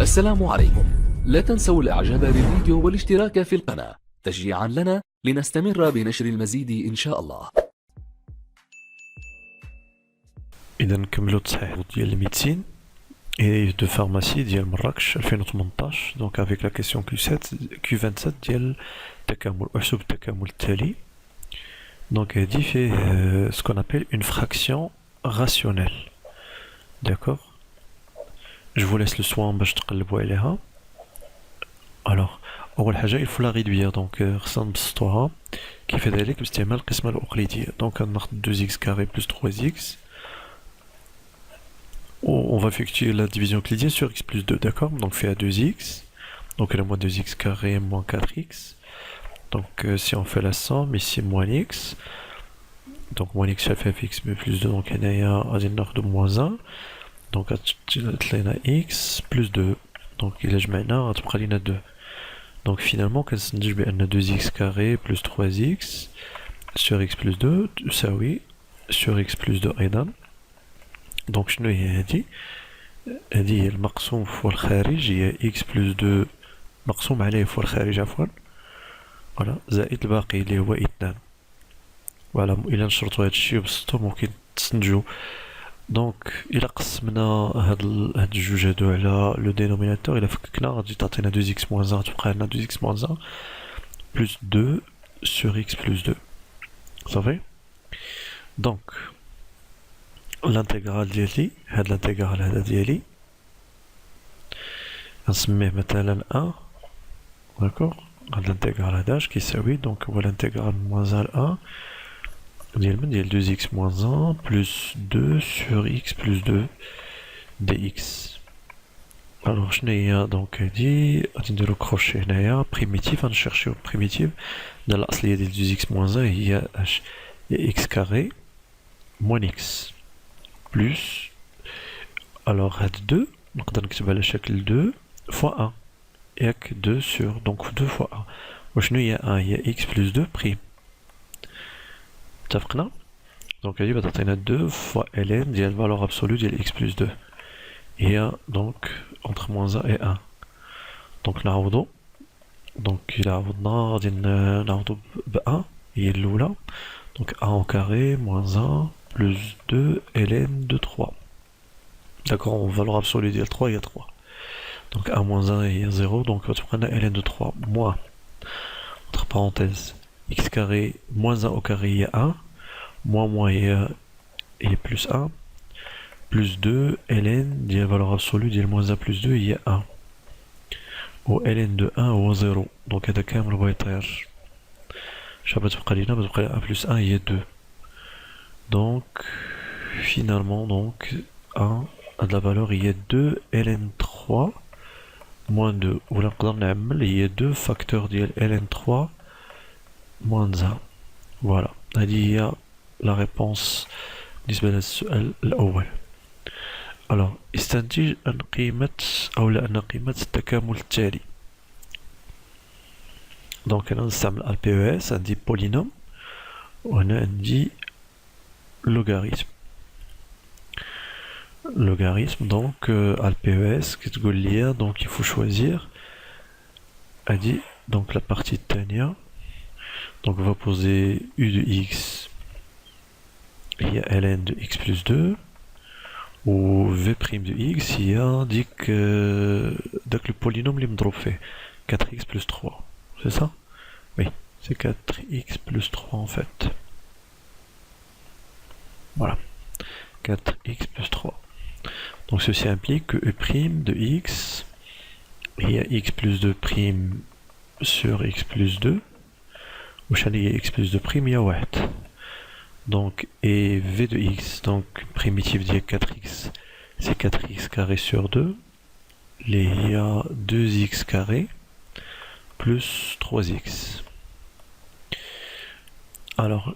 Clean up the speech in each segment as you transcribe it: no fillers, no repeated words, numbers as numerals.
السلام عليكم. لا تنسوا الإعجاب بالفيديو والاشتراك في القناة تشجيعا لنا لنستمر بنشر المزيد إن شاء الله. إذا نكملو التصحيح ديال الميديسين et de pharmacie ديال مراكش 2018 donc avec la question Q27 ديال التكامل. احسب التكامل التالي. Donc هادي فيه ce qu'on appelle une fraction rationnelle. D'accord. Je vous laisse le soin باش تقلبوا عليها. Alors أول حاجة il faut la réduire donc خصنا نبسطوها كيف ذلك باستعمال القسمة الأقليدية. Donc ناخد 2x carré plus 3x. On va effectuer la division euclidienne sur x plus 2, d'accord? Donc fait à 2x, donc là moins 2x carré moins 4x. Donc si on fait la somme, ici moins x, donc moins x ça fait x plus 2, donc il y a de moins 1, donc il y a x plus 2, donc il y a 2. Donc finalement, quand on dit 2x carré plus 3x sur x plus 2, ça oui, sur x plus 2 أيضا. Donc شنو هي هادي؟ هادي هي المقسوم فوق الخارج هي x plus 2 مقسوم عليه فوق الخارج عفوا فوالا زائد الباقي اللي هو 2. فوالا إلا نشرطو هادشي وبسطو ممكن تستنتجو. دونك إلا قسمنا هاد الجوج هادو على لو دينوميناتور إلا فككنا غادي تعطينا 2x moins 1 تبقى لنا 2x moins 1 plus 2 sur x plus 2 صافي. دونك l'intégrale ديالي هاد l'intégrale هذا ديالي نسميه مثلا 1 d'accord. هاد l'intégrale هذا اش كيساوي دونك هو l'intégrale moins 1 ديال من ديال 2x moins 1 plus 2 sur x plus 2 dx. alors شنو هي دونك هادي غادي نديرو كروشي هنايا بريميتيف غنشيرشيو بريميتيف ديال الاصليه ديال 2x moins 1 هي اش هي x carré moins x plus alors هاد 2 نقدر نكتبها على شكل 2 fois 1 ياك 2 sur donc 2 fois 1 وشنو هي 1 هي x plus 2 prime. اتفقنا. دونك هادي تعطينا 2 fois ln ديال valeur absolue ديال x plus 2 هي donc entre moins 1 et 1. دونك نعوضو دونك إلا عوضنا غادي نعوضو ب 1 هي الأولى donc 1 au carré moins 1 plus 2 ln de 3. D'accord, en valeur absolue de 3, il y a 3. Donc 1 moins 1, il y a 0, donc on va prendre ln de 3 moins, entre parenthèses, x carré moins 1 au carré, il y a 1, moins, il y a plus 1, plus 2 ln, il y a valeur absolue, il y a moins 1 plus 2, il y a 1. Au ln de 1 ou 0, donc il y a quand même le voyage. Je vais pas te 1 plus 1, il y a 2. Donc, finalement, donc, 1 a de la valeur, il y a 2 ln3 moins 2. Ou là, il y a 2 facteurs de ln3 moins 1. Voilà. Il y a la réponse بالنسبة للسؤال الأول. Alors, استنتج أن قيمة التكامل التالي. Donc, أنا نستعمل البي عندي polynôme وهنا عندي logarithme donc LPES qui تقول لي donc il faut choisir a dit donc la partie de Tania donc on va poser u de x il y a ln de x plus 2 ou v' de x il y a dit que donc le polynôme اللي مضروب فيه 4x plus 3 c'est ça? Oui, c'est 4x plus 3 en fait. Voilà, 4x plus 3. Donc ceci implique que e' de x, il y a x plus 2' sur x plus 2, ou il y a x plus 2', il y a 1. Donc, et v de x, donc primitif d'y 4x, c'est 4x carré sur 2, il y a 2x carré plus 3x. Alors,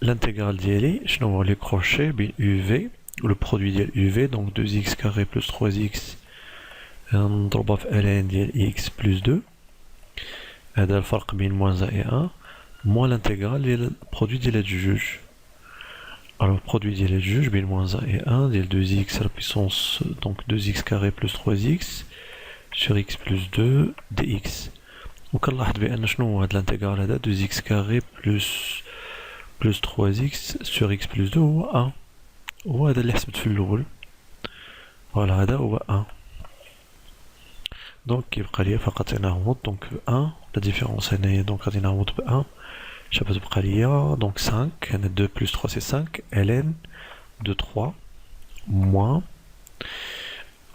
l'intégrale d'IL, je vais les crochets, UV, le produit d'UV, donc 2x carré plus 3x, on drop off ln x plus 2, et le فرق بين moins 1 et 1, moins l'intégrale et le produit du juge. Alors, produit du juge, bien moins 1 et 1, 2x à la puissance, donc 2x carré plus 3x, sur x plus 2 dx. وكنلاحظ بأن شنو هو هاد الانتجرال هذا 2x كاري plus 3x sur x plus 2 هو 1 هو هذا اللي حسبت في الأول فوالا هذا هو 1 دونك كيبقى ليا فقط نعوض دونك 1 لا ديفيرونس هنايا دونك غادي نعوض ب 1 اش غتبقى ليا دونك 5 هنا 2 plus 3 c'est 5 ln de 3 moins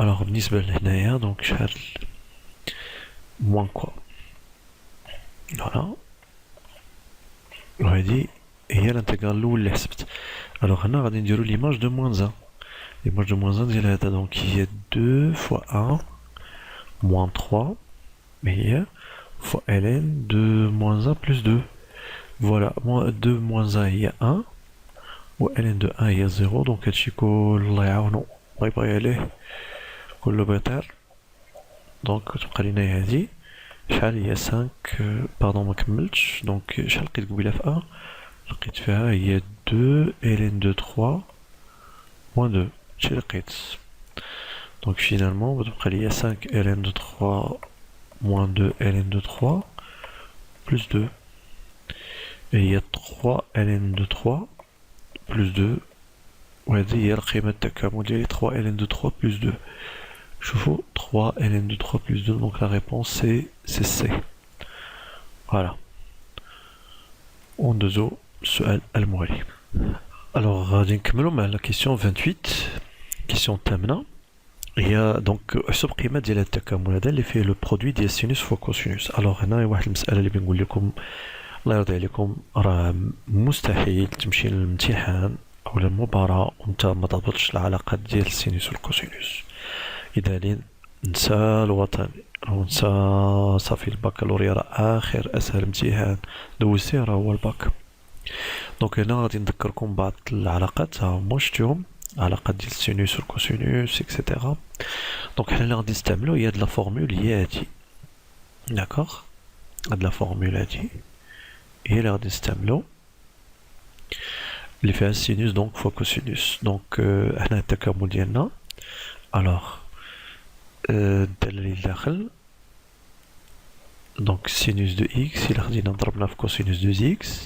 alors بالنسبة لهنايا دونك شحال moins quoi فوالا وهادي هي الانتجرال الاول اللي حسبت الوغ هنا غادي نديرو ليماج دو موان 1 ليماج دو موان 1 ديال هذا دونك هي 2 fois 1 moins 3 هي fois ln de moins 1 plus 2 voilà 2 moins 1 هي 1 و ln de 1 هي 0 دونك هادشي كل الله يعاونو الله يبغي عليه كله بيطير دونك تبقى لينا هادي شحال هي 5 باردون مكملتش دونك شحال لقيت قبيله في 1 لقيت فيها هي 2 ln de 3 moins 2 هادشي لقيت دونك فينالمون تبقى ليا 5 ln de 3 moins 2 ln de 3 plus 2 هي 3 ln de 3 plus 2 وهذه هي القيمة التكامل ديالي 3 ln de 3 plus 2 شوفوا 3 ln de 3 plus 2 donc la réponse c'est C voilà وندوزو السؤال الموالي alors غادي نكملو مع la question 28 question الثامنة هي دونك احسب قيمة ديال التكامل هذا اللي فيه لو برودوي ديال سينوس فوا كوسينوس الوغ هنا واحد المسألة اللي بنقول لكم الله يرضي عليكم راه مستحيل تمشي للامتحان او للمباراة وانت ما ضبطش العلاقات ديال السينوس والكوسينوس اذا نسى الوطن او نسى صافي البكالوريا راه اخر اسهل امتحان دوزتيه راه هو الباك دونك هنا غادي نذكركم بعض العلاقات ها هما شفتيهم علاقات ديال السينوس والكوسينوس اكسيتيرا دونك حنا اللي غادي نستعملو هي هاد لا فورمول هي هادي داكوغ هاد لا فورمول هادي هي اللي غادي نستعملو اللي فيها السينوس دونك فوا كوسينوس دونك حنا التكامل ديالنا الوغ الدالة اللي داخل دونك سينوس دو اكس إلا خدينا ضربنا في كوسينوس دو اكس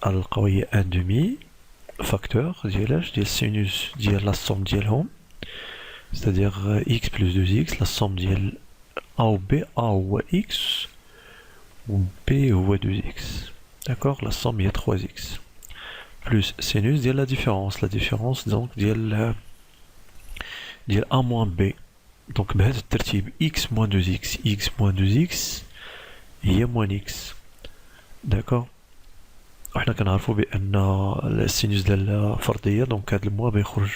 غنلقاو هي ان دومي فاكتور ديالاش ديال السينوس ديال لا سوم ديالهم c'est-à-dire x plus 2x la somme ديال a و b a هو x و b هو 2x d'accord la somme هي 3x plus sinus ديال la différence donc ديال a moins b donc بهذا الترتيب x moins 2x x moins 2x هي moins x d'accord وحنا كنعرفو بان السينوس ديال فرضيه دونك هاد الموا بيخرج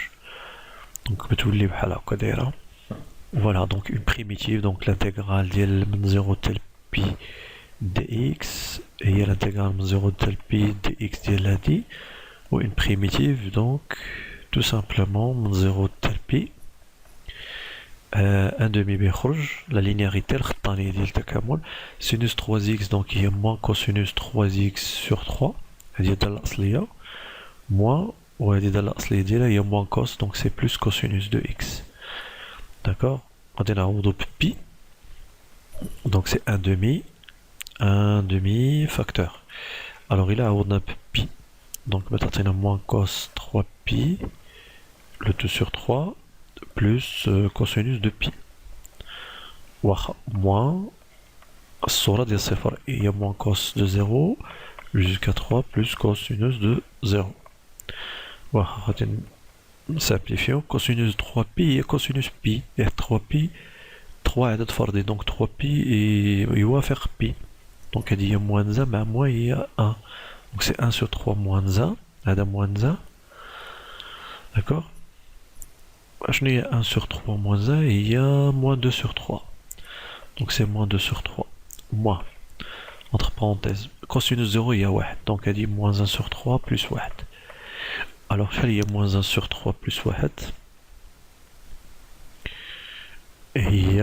دونك بتولي بحال هكا دايره فوالا دونك اون بريميتيف دونك لانتيغرال ديال من 0 حتى بي دي اكس هي لانتيغرال من 0 حتى بي دي اكس ديال هادي و اون بريميتيف دونك تو سامبلومون من 0 حتى بي ان دومي بيخرج لا لينياريتي الخطانيه ديال التكامل سينوس 3 اكس دونك هي موان كوسينوس 3 اكس سور 3 هذه هي الداله الاصليه موان وهذه الداله الاصليه ديالها هي موان كوس دونك سي بلوس كوسينوس دو اكس داكوغ غادي نعوضو ببي دونك سي ان دومي فاكتور الوغ الا عوضنا ببي دونك تعطينا موان كوس 3 بي لو تو سور 3 plus cosinus de pi واخا moins الصورة ديال صفر هي moins cos de 0 jusqu'à 3 plus cosinus de 0 واخا غادي نسامبليفيو cosinus 3 pi هي cosinus pi هي 3 pi 3 عدد فردي دونك 3 pi يوافق pi دونك هادي هي moins 1 مع moins هي 1 دونك سي 1 sur 3 moins 1 هذا moins 1 d'accord شنو هي 1 sur 3 moins 1 هي moins 2 sur 3 donc c'est moins 2 sur 3 moins entre parenthèses cosinus 0 هي 1 donc هادي moins 1 sur 3 plus 1 alors شحال هي moins 1 sur 3 plus 1 هي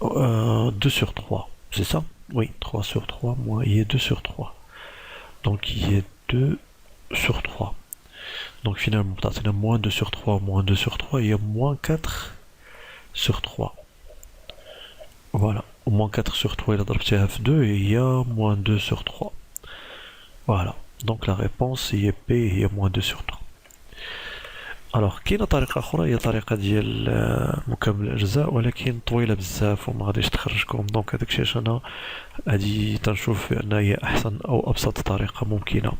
2 sur 3 c'est ça oui 3 sur 3 moins il y a 2 sur 3 donc il y a 2 sur 3 donc finalement, moins 2 sur 3, moins 2 sur 3, il y a moins 4 sur 3. Voilà, au moins 4 sur 3 il a ضربتها في 2 et il y a moins 2 sur 3. Voilà, donc la réponse هي B هي moins 2 sur 3. الوغ كاينه طريقه اخرى هي طريقه ديال مكمل الاجزاء ولكن طويله بزاف وما غاديش تخرجكم، دونك هذاك الشيء انا غادي تنشوف بان هي احسن او ابسط طريقه ممكنه.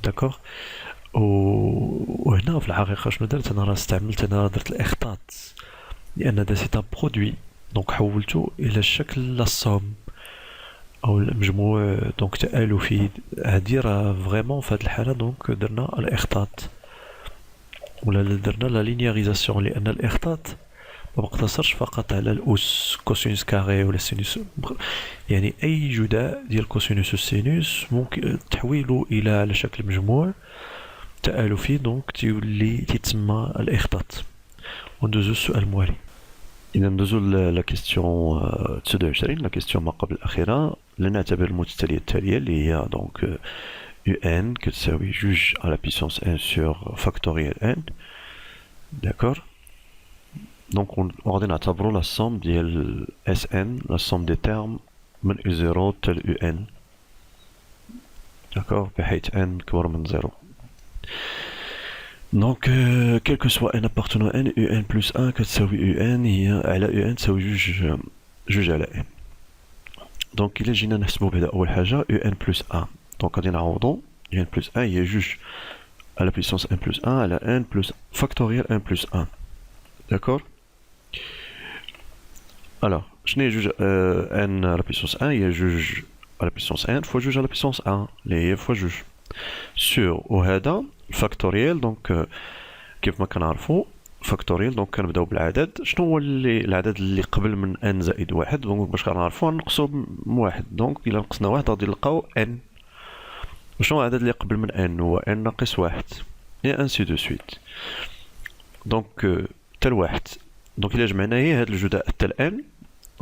داكوغ، وهنا في الحقيقه شنو درت انا؟ راه استعملت، انا درت الاخطاط لان دا سيت ان برودوي، دونك حولته الى الشكل للصوم او المجموع دونك تالفي. هادي راه فريمون في هاد الحاله دونك درنا الاخطاط ولا درنا لا لينياريزاسيون، لان الاخطاط ما مقتصرش فقط على الاس كوسينوس كاري ولا سينوس، يعني اي جداء ديال كوسينوس والسينوس ممكن تحويله الى على شكل مجموع تالفي، دونك تيولي تيتسمى الاخطاط. وندوزو السؤال الموالي. اذا ندوزو لا كيستيون 29، لا كيستيون ما قبل الاخيره. لنعتبر المتتاليه التاليه اللي هي دونك UN كتساوي جوج à la puissance 1 sur factoriel n. D'accord. Donc on غادي نعتبرو la somme ديال Sn, la somme des termes من U0 tel UN. D'accord, بحيث n كبر من 0. Donc quel que soit n appartenant à n, UN plus 1 كتساوي UN هي على UN تساوي جوج على n. Donc إلا جينا نحسبو بعدا أول حاجة UN plus 1. Donc غادي نعوضو n plus 1 هي جوج à la puissance n plus 1 على n plus factoriel n plus 1. D'accord. Alors شنو هي جوج n à la puissance 1 هي جوج à la puissance n fois جوج à la puissance 1 اللي هي fois جوج sur وهذا الفاكتوريال. دونك كيف ما كنعرفو فاكتوريال دونك كنبداو بالعدد. شنو هو العدد اللي قبل من n زائد واحد؟ دونك باش كنعرفو نقصو بواحد، دونك إلا نقصنا واحد غادي نلقاو n. وشنو العدد اللي قبل من n؟ هو n ناقص واحد، et ainsi de suite. دونك حتى لواحد. دونك إلا جمعنا هي هاد الجداء حتى ل n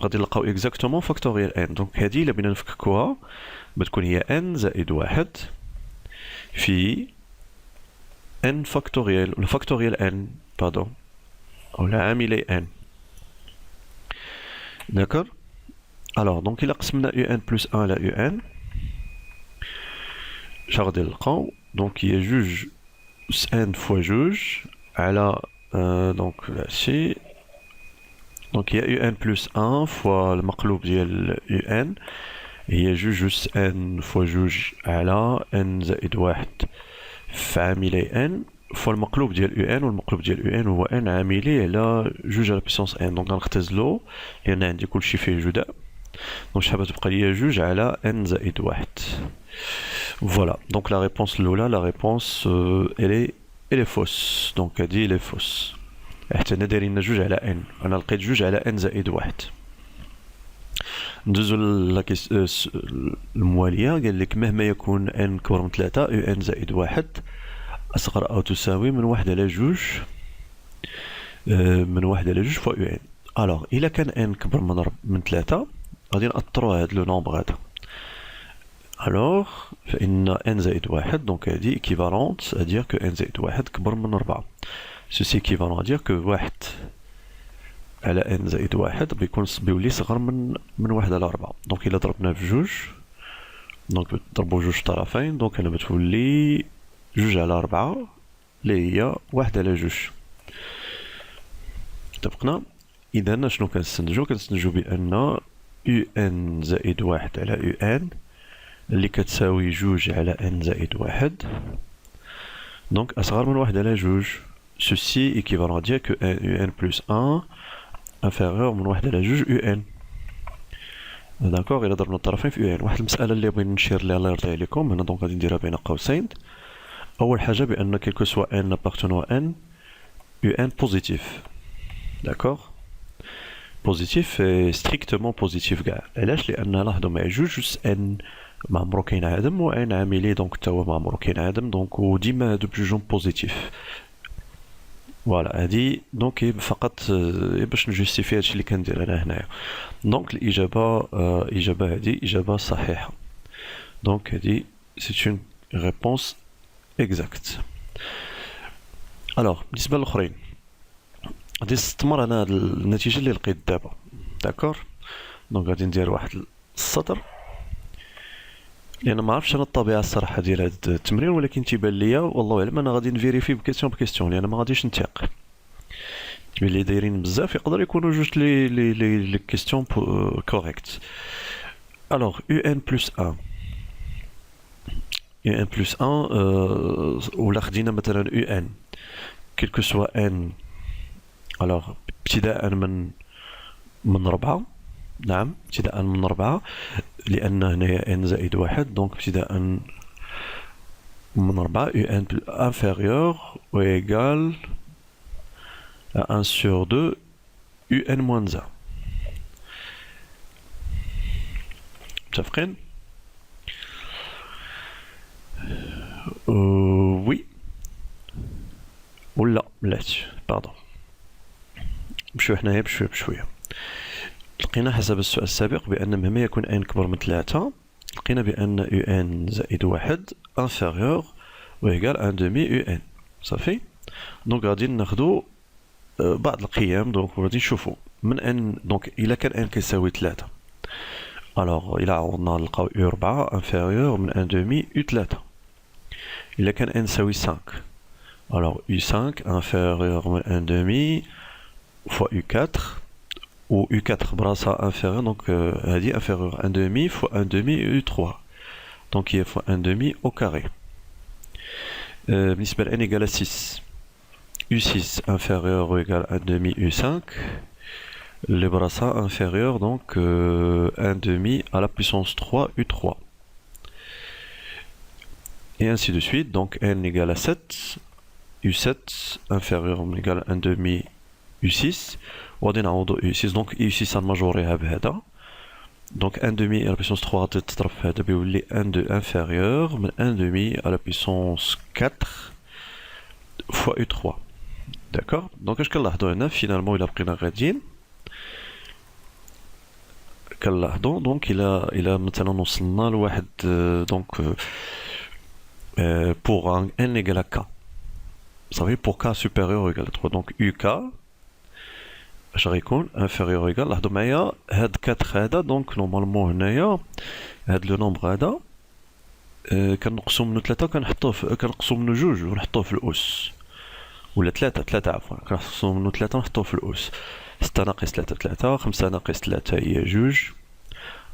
غادي نلقاو اكزاكتومون فاكتوريال n. دونك هادي إلا بغينا نفككوها بتكون هي n زائد واحد في n فاكتوريال ولا فاكتوريال n باردون ولا عاملي n. داكور. الوغ دونك إلا قسمنا un plus 1 على un اش غادي نلقاو؟ دونك هي جوج n فوا جوج على دونك هادشي. دونك هي un plus 1 فوا المقلوب ديال un هي جوج n فوا جوج على n زائد واحد في عاملي n فوا المقلوب ديال un، والمقلوب ديال un هو n عاملي على جوج على بيسونس n. دونك غنختزلو لأن عندي كلشي فيه جداء، دونك شحال تبقى ليا جوج على n زائد واحد. Voilà, donc la réponse Lola, la réponse elle est fausse. Donc elle dit elle est fausse. احنا دايرين جوج على n، انا لقيت جوج على n زائد واحد. ندوزو الموالية. قال لك مهما يكون n كبر من 3 un زائد واحد أصغر أو تساوي من واحد على جوج من واحد على جوج فوا un. ألوغ إلا كان n كبر من 3 غادي نأطرو هاد لو نومبر هذا. Alors, فإن n زائد واحد donc هذه équivalente à dire que n زائد واحد كبر من 4. Ceci équivalent à dire que واحد على n زائد واحد بيولي صغر من واحد على 4. donc إلا ضربنا في جوج donc نضربو جوج طرفين donc هنا بتولي جوج على 4 اللي هي واحد على جوج. اتفقنا؟ إذا شنو كنستنتجو بأن un زائد واحد على un اللي كتساوي جوج على n زائد واحد دونك أصغر من واحد على جوج. Ceci équivalent à dire que un plus 1 inférieur من واحد على جوج un. داكوغ. إلا ضربنا الطرفين في un. واحد المسألة اللي بغيت نشير ليها الله يرضي عليكم هنا دونك غادي نديرها بين قوسين. أول حاجة بأن quel que soit n appartenant à n un positif. داكوغ. بوزيتيف ستريكتومون بوزيتيف كاع. علاش؟ لأن لاحظوا معايا جوج n ما عمرو كاين عدم و ان عاملي دونك تا هو ما عمرو كاين عدم دونك وديما هادو بجوجهم بوزيتيف. فوالا هادي دونك فقط باش نجوستيفي هادشي اللي كندير انا هنايا. دونك الإجابة إجابة هادي إجابة صحيحة. دونك هادي سي اون ريبونس اكزاكت. الوغ بالنسبة للآخرين غادي نستثمر انا هاد النتيجه اللي لقيت دابا. داكور، دونك غادي ندير واحد السطر، لان ما عرفتش انا الطبيعه الصراحه ديال هاد التمرين، ولكن تيبان ليا والله اعلم انا غادي نفيريفي بكيستيون لان ما غاديش نتيق. تبان لي دايرين بزاف، يقدر يكونوا جوج لي كيستيون كوريكت. الوغ يو ان بلس 1 يو ان بلس 1 ولا خدينا مثلا يو ان كيلكو سوا ان. الوغ ابتداء من 4، نعم ابتداء من 4 لأن هنايا n زائد 1، دونك ابتداء من 4 un inférieur ou égal à 1 sur 2 un moins 1. متفقين؟ oui ولا بلاتي باردون. نمشيو حنايا بشويه بشويه. لقينا حسب السؤال السابق بأن مهما يكون n كبر من 3، لقينا بأن un زائد 1 inférieur و égal 1 demi un. صافي. دونك غادي ناخدو بعض القيم، دونك غادي نشوفو من n. دونك إلا كان n كيساوي 3، الوغ إلا عوضنا نلقاو u4 inférieur من 1 demi u3. إلا كان n يساوي 5، الوغ u5 inférieur من 1 demi fois u4 ou u4 براسها inférieur، donc هذه inférieur 1 demi fois 1 demi u3، donc il faut 1 demi au carré. بالنسبة ل n égale à 6، u6 inférieur ou égal 1 demi u5، les brassa inférieur donc 1 demi à la puissance 3 u3. Et ainsi de suite, donc n égale à 7، u7 inférieur ou égal 1 demi u6، وغادي نعوضو u6، دونك u6 غنماجوريها بهذا، دونك 1 demi à la puissance 3 غادي تضرب في هذا بيولي 1 2 inférieur من 1 demi à la puissance 4 fois u3. داكوغ، دونك اش كنلاحظو هنا فينالمون إلا بقينا غاديين كنلاحظو دونك إلا مثلا وصلنا لواحد دونك pour n égale à k، صافي pour k supérieur ou égal à 3، donc uk اش غيكون inférieur ou égal. لاحظوا معايا هاد 4 هذا، دونك نورمالمون هنايا هاد لو نومبر هذا كنقصو منو 3 وكنحطوه كنقصو منو 2 ونحطوه في الأس، ولا 3 عفوا كنقصو منو 3 ونحطوه في الأس. 6 ناقص 3 5 ناقص 3 هي 2،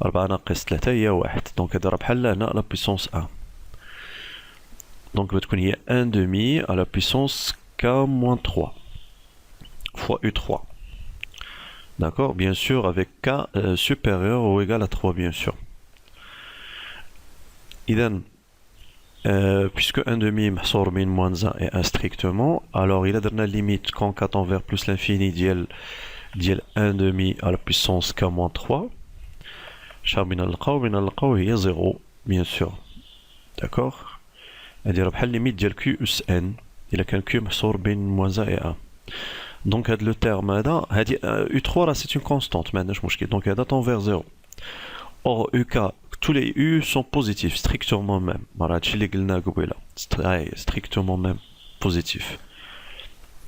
4 ناقص 3 هي 1، دونك هذا راه بحال هنا لا بويسونس 1، دونك غتكون هي 1 demi à la puissance k moins 3 fois u3. D'accord, bien sûr avec k supérieur ou égal à 3 bien sûr. إذن puisque 1 demi محصور بين moins 1 et 1 strictement، alors إلا درنا limite quand k tend vers plus l'infini ديال 1 demi à la puissance k moins 3، شحال بينا نلقاو هي 0 bien sûr. d'accord، هادي راه بحال ليميت ديال q اس n إلا كان q محصور بين moins 1 et 1. دونك هاد لو تيرم هذا هادي u3 راه سي اون كونستانت ما عندناش مشكل، دونك هذا tend vers 0. or uk tous les u sont positifs strictement même، راه هادشي اللي قلنا قبيله strictement même positif.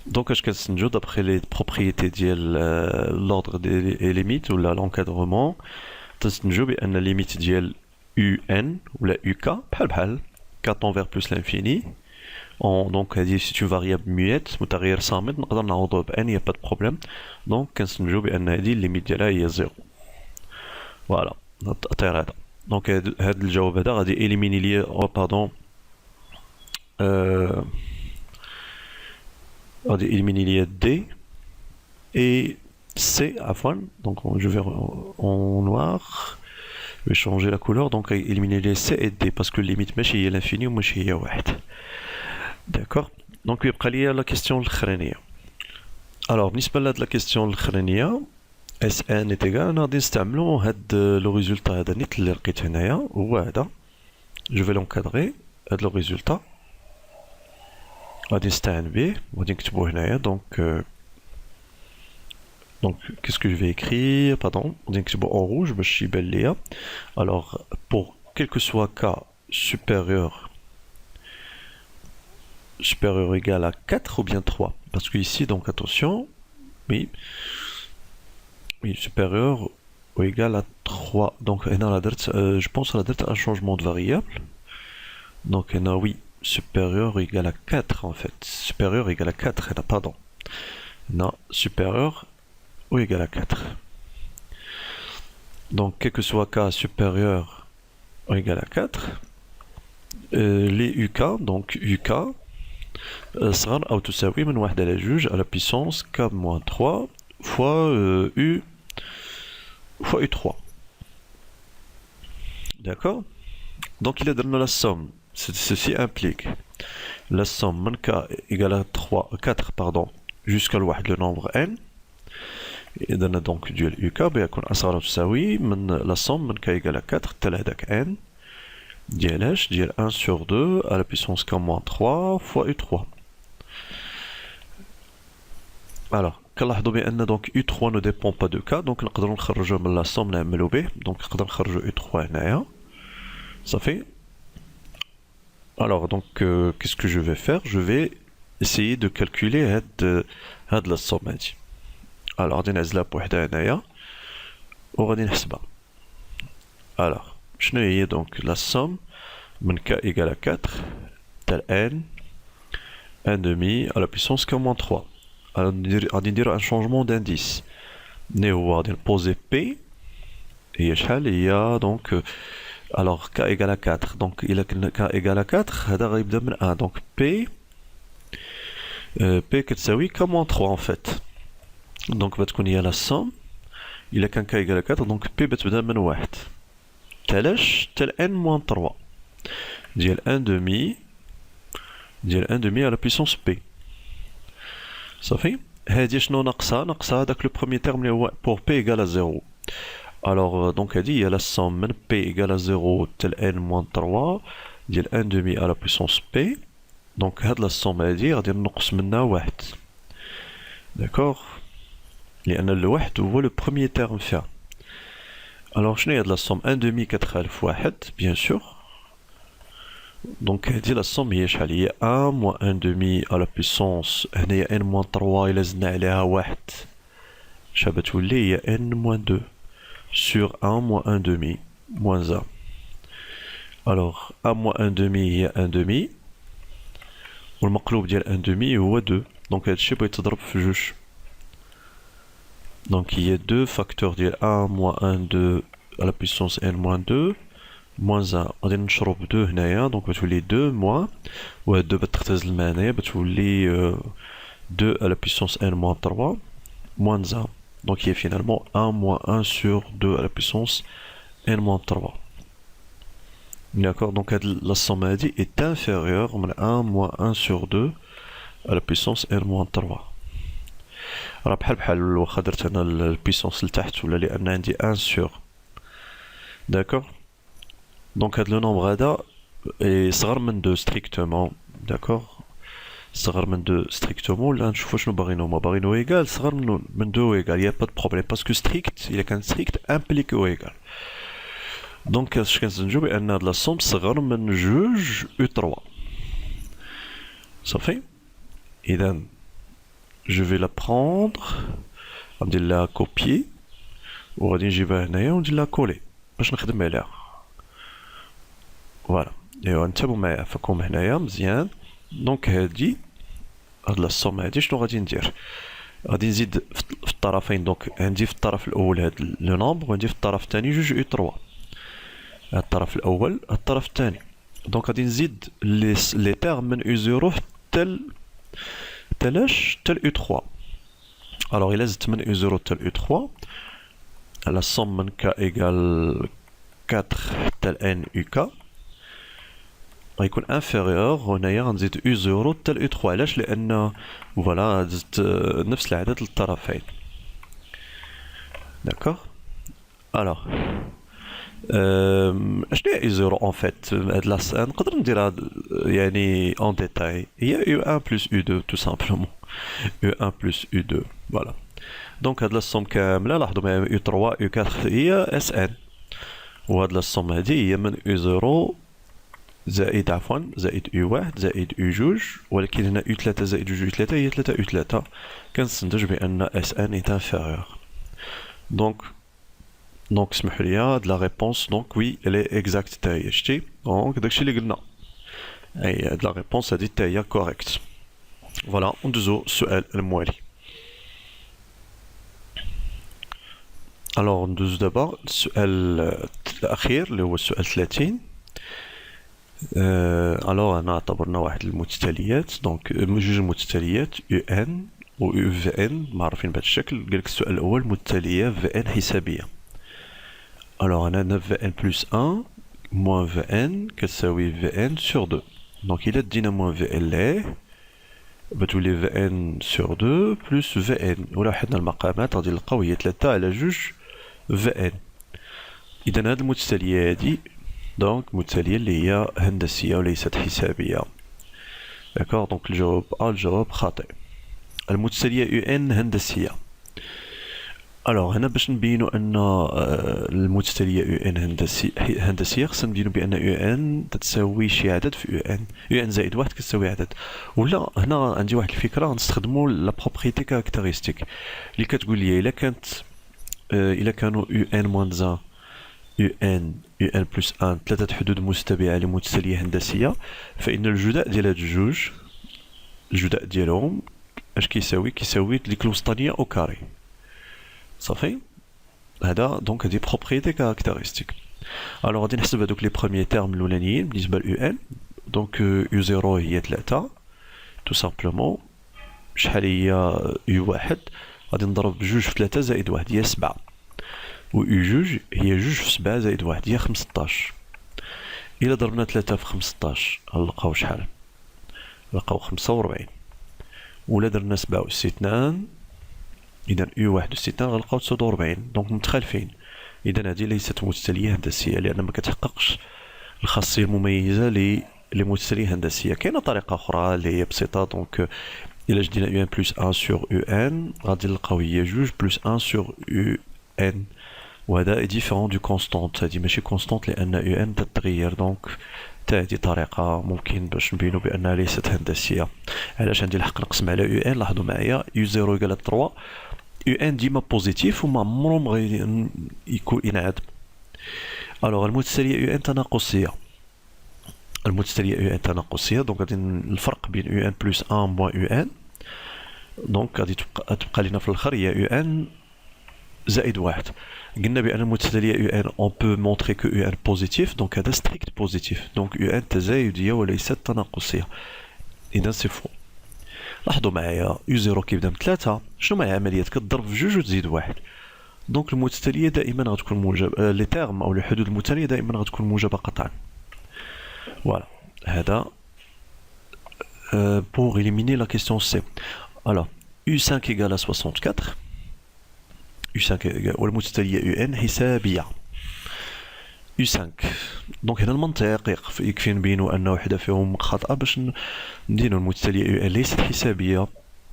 دونك اش كنستنتجو دابخي لي بروبريتي ديال لوردر دي ليميت ولا لونكادرومون، تنستنتجو بان ليميت ديال un ولا uk بحال k tend vers plus l'infini. Donc c'est une variable muette متغير صامت نقدر نعوضوه ب n، y a pas de problème. donc كنستنتجو بان هذه الليميت ديالها هي 0. فوالا التأثير هذا. دونك هذا الجواب هذا غادي éliminer لي غادي éliminer لي D et C عفوا. donc je vais en noir، je vais changer la couleur، donc éliminer les C et D parce que limite ماشي هي l'infini وماشي هي 1. d'accord، donc يبقى ليا لا كيستيون الاخرانيه. alors بالنسبه لهاد لا كيستيون الاخرانيه اس ان est égal، انا غادي نستعملو هاد لو ريزولتا هذا نيت اللي لقيت هنايا هو هذا، جو في لونكادري هاد لو ريزولتا غادي نستعن به وغادي نكتبو هنايا. donc qu'est-ce que je vais écrire pardon، غادي نكتبو en rouge باش يبان ليا. alors pour quel que soit k supérieur ou égal à 4 ou bien 3, parce que ici donc attention Oui. Oui, supérieur ou égal à 3. Donc, je pense à la dette un changement de variable. Donc, oui, supérieur ou égal à 4 en fait. Supérieur ou égal à 4, pardon. Non, supérieur ou égal à 4. Donc, quel que soit k supérieur ou égal à 4, les UK, donc UK, صغر أو تساوي من 1 à la juge à la puissance k-3 fois U fois U3. D'accord? Donc il a donné la somme. Ceci implique la somme من k égale à 4 pardon, jusqu'à le nombre n. إذا donc ديال UK بيكون أصغر تساوي من la somme من k égale à 4 تل هذاك n ديال اش ديال 1 sur 2 à la puissance k-3 fois U3. Alors, كنلاحظوا بأن donc U3 ne dépend pas de K, donc نقدروا نخرجوا من la somme نعملوا به, donc نقدر نخرجوا U3 هنايا. Ça fait. Alors donc qu'est-ce que je vais faire? Je vais essayer de calculer هاد la somme هادي. Alors غادي نعزلها بوحدها هنايا وغادي نحسبها. Alors شنو هي donc la somme من K égale à 4 تال n 1 demi à la puissance k-3. غادي نديرو ان شونجمون d'indice. هو غادي نبوزي بي هي شحال هي دونك alors k égale à 4 donc il a k égale à 4 هذا غيبدا من 1 donc p p كتساوي k moins 3 en fait donc بتكون هي la somme il a k égale à 4 donc p بتبدا من 1 تالاش تال n moins 3 ديال 1 demi à la puissance p. صافي هادي شنو ناقصها داك لو بروميير تيرم اللي هو pour p égale à 0. alors donc هادي هي la somme من p égale à 0 تل n moins 3 ديال 1 demi à la puissance p. donc هاد la somme هادي غادي نقص منها 1 داكوغ لان الواحد هو لو بروميير تيرم فيها. alors شنو هي هاد la somme 1 demi كتخالف 1 bien sûr. donc هادي la somme هي شحال هي 1 moins 1 demi à la puissance هنايا n moins 3 إلا زدنا عليها 1 شحال بتولي هي n moins 2 sur 1 moins 1 demi moins 1. alors 1 moins 1 demi هي 1 demi والمقلوب ديال 1 demi هو 2 donc هادشي بغا يتضرب في جوج. donc هي 2 facteur ديال 1 moins 1 2 à la puissance n moins 2 moins 1 غادي نشرب 2 هنايا دونك بتولي 2 موان وهاد 2 بتختزل معنا هنايا بتولي 2 à la puissance n moins 3 moins 1 donc il y a finalement 1 moins 1 sur 2 à la puissance n moins 3. d'accord donc la somme هادي est inférieure من 1 moins 1 sur 2 à la puissance n moins 3. راه بحال واخا درت انا البيسونس لتحت ولا لان عندي 1 sur. d'accord donc هاد لو نومبر هذا صغر من 2 strictement. d'accord صغر من 2 strictement ولا نشوفو شنو باغينو هما باغينو ايغال صغر من 2 ايغال يا با دو بروبليم باسكو strict الا كان strict امبليكي ايغال. دونك اش كنستنتجو بان هاد لا سوم صغر من جوج U3. صافي اذا je vais la prendre غندير لها كوبيي وغادي نجيبها هنايا وندير لها كولي باش نخدم عليها. فوالا ايوا انتبهوا معايا فكم هنايا مزيان. دونك هاد لا سوم هادي شنو غادي ندير؟ غادي نزيد في الطرفين دونك عندي في الطرف الاول هاد لو نومبر وعندي في الطرف الثاني جوج U3. هاد الطرف الاول هاد الطرف الثاني دونك غادي نزيد لي تيرم من U0 حتى تلاش تل U3. alors إلا زدت من U0 تل U3 la somme من K égale 4 تل N UK غيكون inférieur هنايا غنزيد U0 تل U3 علاش؟ لأن فوالا زدت نفس العدد للطرفين. داكوغ alors اشنو هي U0 en fait هاد لاس نقدر نديرها يعني en détail هي U1 plus U2 tout simplement U1 plus U2 voilà. donc هاد لا الصوم كاملة لاحظوا معايا U3 U4 هي SN وهاد لا الصوم هادي هي من U0 زائد عفوا زائد يو واحد زائد يو جوج، ولكن هنا يو 3 زائد يو جوج 3 هي 3 يو 3. كنستنتج بأن اس ان est inférieur. دونك اسمحوا لي هاد لا ريبونس دونك وي الي اكزاكت حتى هي شتي. دونك داكشي اللي قلنا، اي هاد لا ريبونس هادي حتى هي كوريكت. فوالا ندوزو السؤال الموالي. الوغ ندوزو دابا السؤال الاخير اللي هو السؤال 30. الوغ هنا اعتبرنا واحد المتتاليات، دونك جوج متتاليات يو ان و يو في ان معروفين بهذا الشكل. قالك السؤال الاول متتاليه في ان حسابيه. الوغ هنا عندنا في ان بلس 1 موان في ان كتساوي في ان سور 2. دونك الا دينا موان في ان ليه بتولي في ان سور 2 بلس في ان، ولا وحدنا المقامات غادي نلقاو هي 3 على 2 في ان. اذا هاد المتتاليه هادي دونك متتاليه اللي هي هندسيه وليست حسابيه. داكوغ دونك الجواب الجواب خاطئ. المتتاليه يو ان هندسيه. الوغ هنا باش نبينو ان المتتاليه يو ان هندسيه خصنا نبينو بان يو ان تتساوي شي عدد في يو ان. يو ان زائد واحد كتساوي عدد. ولا هنا عندي واحد الفكره غنستخدمو لا بروبريتي كاركتيرستيك اللي كتقول لي الا كانوا يو ان موان 1 يو ان بلس 1 ثلاثه حدود متتابعه لمتتاليه هندسيه، فان الجداء ديال هاد الجوج الجداء ديالهم اش كيساوي ديك الوسطانيه او كاري. صافي. هذا دونك هذه بروبريتي كاركتيرستيك. الوغ غادي نحسب هذوك لي بروميي تيرم الاولانيين بالنسبه ل يو ان. دونك يو 0 هي 3 تو سامبلومون. شحال هي يو واحد؟ غادي نضرب بجوج في 3 زائد واحد هي 7، و يو جوج هي جوج في 7 زائد واحد هي 15. إلا ضربنا 3 في 15 غنلقاو شحال؟ نلقاو 45. ولا درنا 7 أس 2 إذا يو واحد أس 2 غنلقاو 49. دونك متخالفين. إذا هذه ليست متتالية هندسية لأن ما كتحققش الخاصية المميزة لمتتالية هندسية. كاينة طريقة أخرى اللي هي بسيطة. دونك إلا جدينا يو ان بلس 1 سور يو ان غادي نلقاو هي جوج بلس 1 سور يو ان، وهذا ديفيرون دو كونستونت. هادي ماشي كونستونت لأن يو ان تتغير. دونك حتى هادي طريقة ممكن باش نبينو بأنها ليست هندسية. علاش عندي الحق نقسم على يو ان؟ لاحظوا معايا يو 0 يقال 3. يو ان ديما بوزيتيف وما عمرو مغادي يكون ينعدم. الوغ المتتالية يو ان تناقصية. المتتالية يو ان تناقصية دونك غادي الفرق بين يو ان بلس 1 موان يو ان دونك غادي تبقى لينا في الاخر هي يو ان زائد واحد. قلنا بأن المتتالية يو ان on peut montrer que يو ان بوزيتيف، دونك هذا ستريكت بوزيتيف. دونك يو ان تزايدية وليست تناقصية. إذا سي فو. لاحظوا معايا يو 0 كيبدا بثلاثة، شنو مع عمليات كتضرب في جوج وتزيد واحد. دونك المتتالية دائما غتكون موجبة، لي تيرم أو الحدود المتتالية دائما غتكون موجبة قطعا. فوالا هذا pour éliminer la question C. Alors U5 égale à 64. U5 والمتتالية يو ان حسابية. U5 دونك هنا المنطق يكفي نبينو أن وحدة فيهم خاطئة باش نديرو المتتالية يو ان ليست حسابية.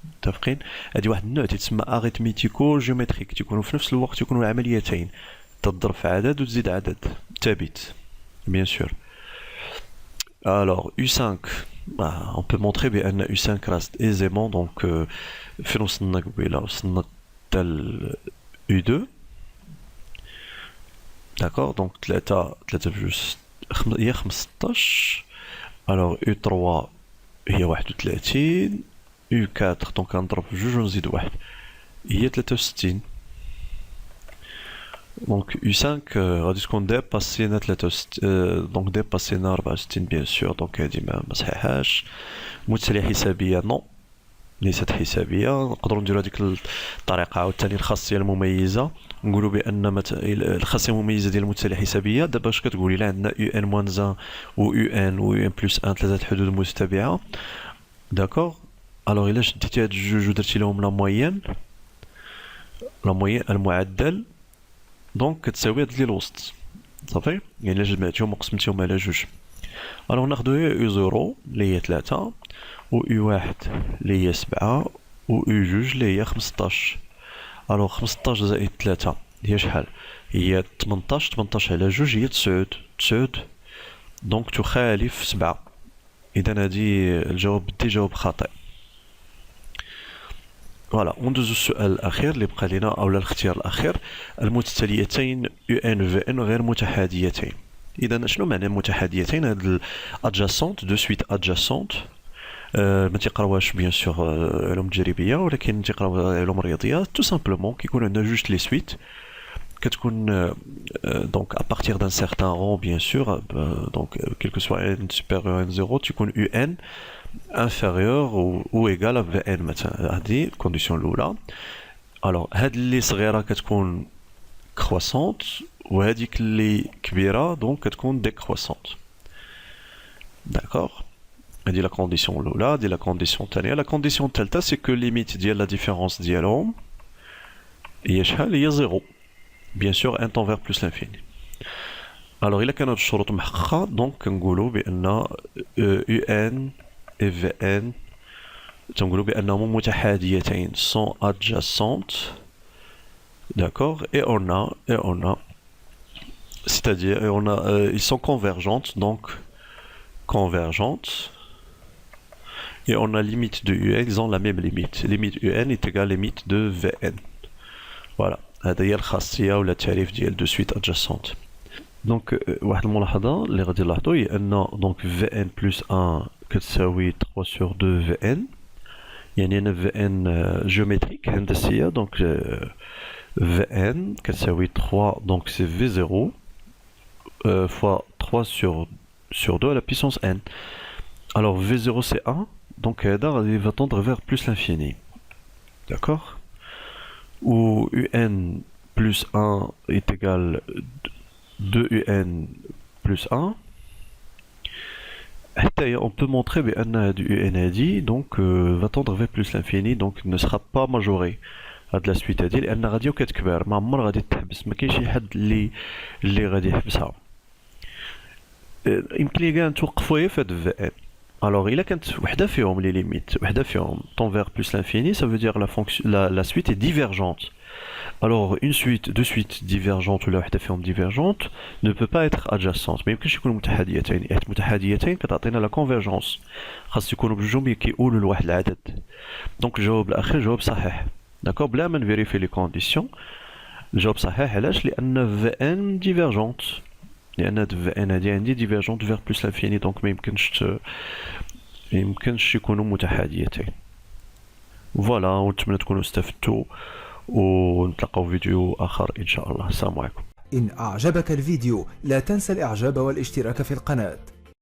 متفقين؟ هادي واحد النوع تيتسمى أريتميتيكو جيومتريك، تيكونوا في نفس الوقت يكونوا عمليتين، تضرب في عدد وتزيد عدد ثابت بيان سور. Alors U5 on peut montrer بأن U5 reste aisément donc فين وصلنا قبيله؟ وصلنا حتى ل U2. D'accord, donc 3 بجوج هي 15. alors U3 هي 31. U4 دونك غنضرب في جوج ونزيد واحد هي 63. دونك U5 غادي تكون ديباسينا 63 دونك ديباسينا 64 بيان سور. دونك هادي ما صحيحاش. متتالية حسابية نو ليست حسابية. نقدروا نديرو هذيك الطريقة عاوتاني الخاصية المميزة، نقولوا بأن الخاصية المميزة ديال المتتالية الحسابية دابا اش كتقول؟ إلا عندنا يو ان موان 1 و يو ان بلس 1 ثلاثة حدود متتابعة. داكوغ. الوغ إلا شديتي هاد الجوج ودرتي لهم لا موين المعدل دونك كتساوي هاد اللي الوسط. صافي. يعني إلا جمعتيهم وقسمتيهم على جوج. الوغ ناخدو يو 0 اللي هي 3 و يو واحد اللي هي 7 و يو جوج اللي هي 15. الوغ 15 زائد 3 هي شحال؟ هي 18 على جوج هي 9. دونك تخالف 7. إذا هذه الجواب بدي جواب خاطئ. فوالا وندوزو السؤال الأخير اللي بقى لنا أو الاختيار الأخير. المتتاليتين UN VN غير متحاديتين. إذا شنو معنى متحاديتين؟ هاد adjacent دو سويت adjacent ما تيقراوهاش بيان سور علوم تجريبية ولكن تيقراو علوم رياضيات تو سامبلومون كيكون عندنا جوج لي سويت كتكون دونك à partir d'un certain rang bien sûr donc quel que soit n supérieur à n0 تكون UN inférieur ou égal à VN مثلا هذه الكونديسيون الأولى. alors هاد اللي صغيرة كتكون croissante وهذيك اللي كبيرة دونك كتكون décroissante. d'accord. هذه لا كونديسيون الأولى. هذه لا كونديسيون الثانية. لا كونديسيون الثالثة سي كو ليميت ديال لا ديفيرونس ديالهم هي شحال؟ هي زيرو بيان سور ان طون فيغ بلوس لانفيني. الوغ إلا كانت الشروط محققة دونك كنقولو بأن يو ان et Vn تنقولو بأنهم متحاديتين sont adjacentes. d'accord. et on a c'est-à-dire ils sont convergentes donc convergentes. Et on a limite de UN, ils ont la même limite. Limite UN est égale à limite de Vn. Voilà. هذا هي الخاصية ولا التعريف ديال دو سويت adjacente. دونك واحد الملاحظة اللي غادي نلاحظو هي أن دونك Vn بلس 1 كتساوي 3 sur 2 Vn. يعني أنا Vn جيومتريك هندسية دونك Vn كتساوي 3 donc c'est V0 fois 3 sur 2 à la puissance n. Alors V0 c'est 1 donc il va tendre vers plus l'infini. D'accord. Où UN plus 1 est égal 2UN plus 1. On peut montrer que du UN donc va tendre vers plus l'infini donc ne sera pas majoré. هاد لا سويت هادي لان غادي كتكبر ما عمر غادي تحبس ما كاينش شي حد اللي غادي يحبسها. يمكن لي كاع نتوقفوا هي في هاد في ان. الوغ الا كانت وحده فيهم لي ليميت وحده فيهم طون فيغ بلس لانفيني ça veut dire la suite est divergente. Alors une suite deux suites divergentes ولا وحده فيهم divergente ne peut pas être adjacente. ما يمكنش يكونوا متحاديتين. متحاديتين كتعطينا لا كونفيرجونس خاص يكونوا بجوجهم كيقولوا لواحد العدد. دونك الجواب الاخير جواب صحيح. d'accord. بلا ما نفيريفي لي كونديسيون الجواب صحيح. علاش؟ لان في ان ديفيرجونت لان هاد في ان هادي عندي ديفيرجونت فيغ بلس لانفيني دونك ما يمكنش يكونوا متحاديتين. فوالا ونتمنى تكونوا استفدتوا ونتلاقاو في فيديو اخر ان شاء الله. السلام عليكم. إن أعجبك الفيديو لا تنسى الإعجاب والاشتراك في القناة.